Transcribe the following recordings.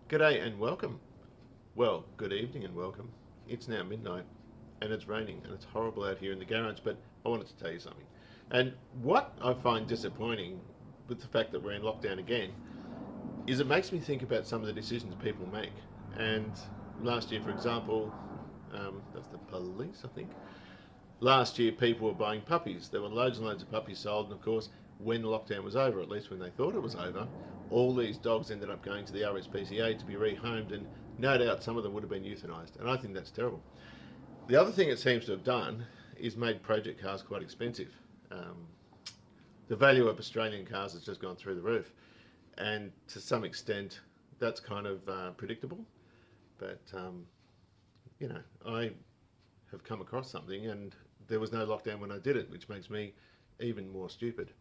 G'day and welcome. Well, good evening and welcome. It's now midnight and it's raining and it's horrible out here in the garage, but I wanted to tell you something. And what I find disappointing with the fact that we're in lockdown again is it makes me think about some of the decisions people make. And last year, for example, that's the police, I think. Last year, people were buying puppies. There were loads and loads of puppies sold, and of course, when the lockdown was over, at least when they thought it was over, all these dogs ended up going to the RSPCA to be rehomed, and no doubt some of them would have been euthanised. And I think that's terrible. The other thing it seems to have done is made project cars quite expensive. Um, the value of Australian cars has just gone through the roof, and to some extent, that's kind of predictable. But I have come across something, and there was no lockdown when I did it, which makes me even more stupid.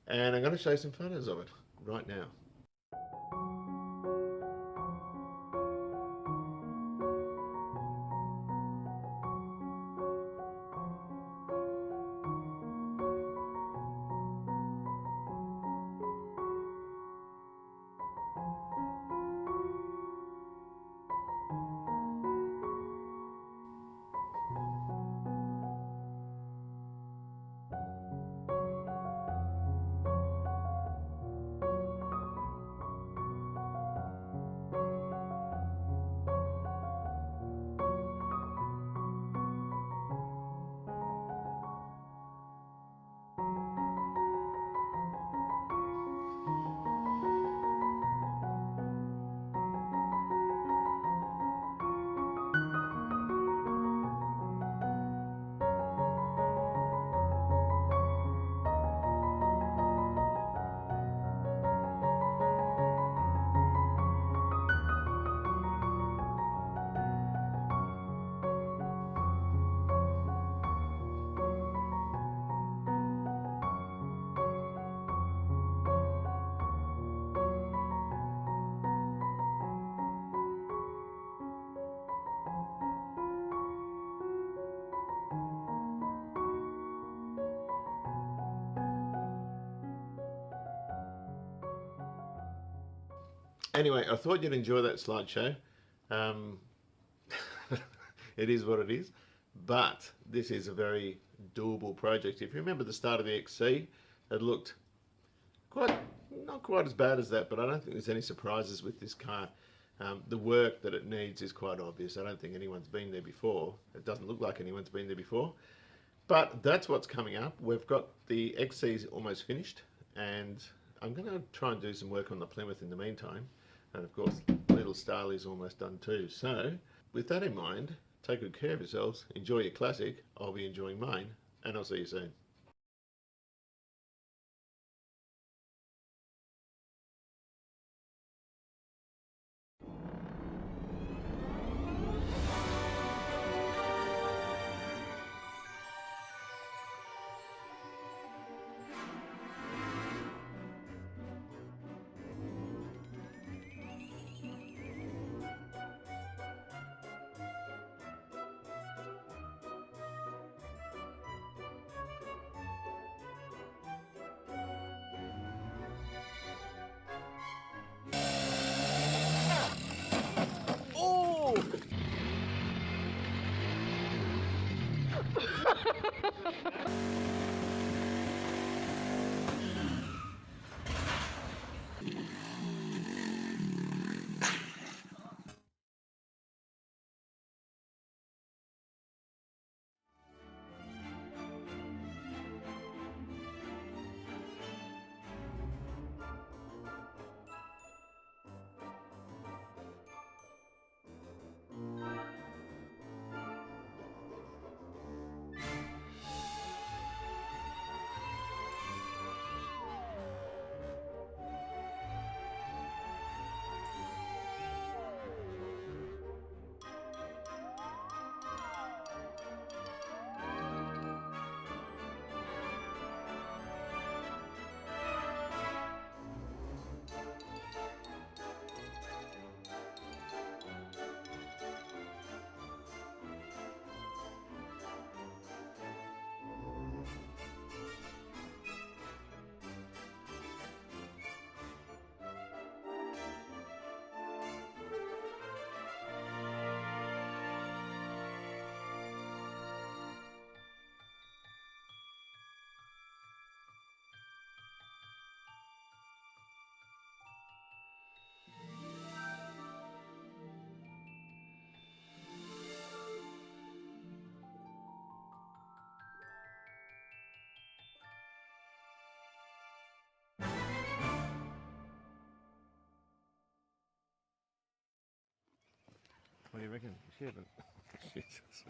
And I'm going to show you some photos of it right now. Anyway, I thought you'd enjoy that slideshow. Um, it is what it is, but this is a very doable project. If you remember the start of the XC, it looked quite not quite as bad as that, but I don't think there's any surprises with this car. The work that it needs is quite obvious. I don't think anyone's been there before. It doesn't look like anyone's been there before. But that's what's coming up. We've got the XC's almost finished, and I'm going to try and do some work on the Plymouth in the meantime. And of course, Little Starley's almost done too. So, with that in mind, take good care of yourselves, enjoy your classic, I'll be enjoying mine, and I'll see you soon. What do you reckon? Shit. Jesus.